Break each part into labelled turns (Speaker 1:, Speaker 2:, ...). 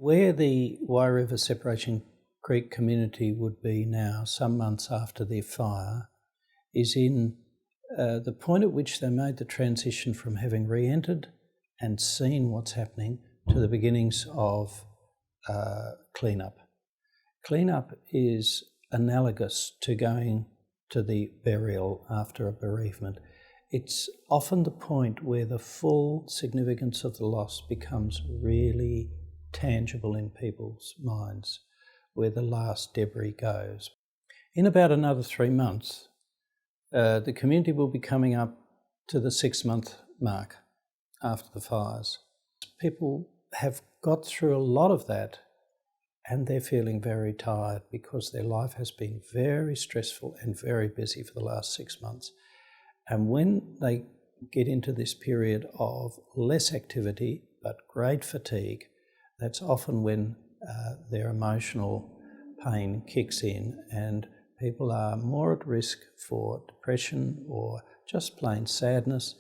Speaker 1: Where the Wye River Separation Creek community would be now, some months after their fire, is in the point at which they made the transition from having re-entered and seen what's happening to the beginnings of clean-up. Clean-up is analogous to going to the burial after a bereavement. It's often the point where the full significance of the loss becomes really tangible in people's minds, where the last debris goes. In about another 3 months, the community will be coming up to the 6-month mark after the fires. People have got through a lot of that and they're feeling very tired because their life has been very stressful and very busy for the last 6 months. And when they get into this period of less activity but great fatigue, that's often when their emotional pain kicks in and people are more at risk for depression or just plain sadness,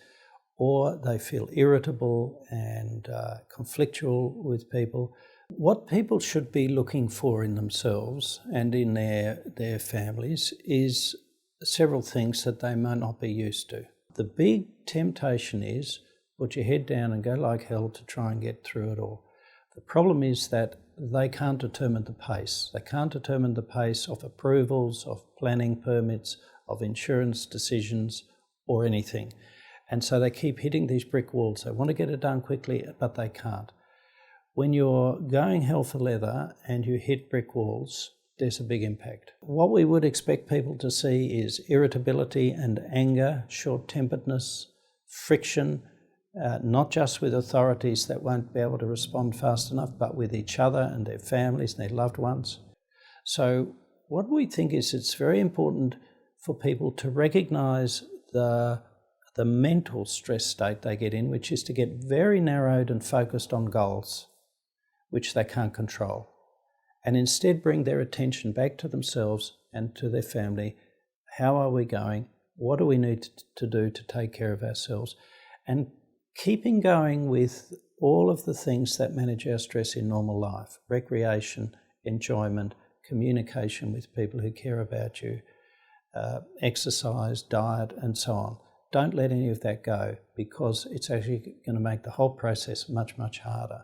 Speaker 1: or they feel irritable and conflictual with people. What people should be looking for in themselves and in their families is several things that they might not be used to. The big temptation is put your head down and go like hell to try and get through it all. The problem is that they can't determine the pace. They can't determine the pace of approvals, of planning permits, of insurance decisions, or anything. And so they keep hitting these brick walls. They want to get it done quickly, but they can't. When you're going hell for leather and you hit brick walls, there's a big impact. What we would expect people to see is irritability and anger, short-temperedness, friction, not just with authorities that won't be able to respond fast enough, but with each other and their families and their loved ones. So what we think is it's very important for people to recognise the mental stress state they get in, which is to get very narrowed and focused on goals, which they can't control, and instead bring their attention back to themselves and to their family. How are we going? What do we need to do to take care of ourselves? And keeping going with all of the things that manage our stress in normal life: recreation, enjoyment, communication with people who care about you, exercise, diet, and so on. Don't let any of that go, because it's actually going to make the whole process much, much harder.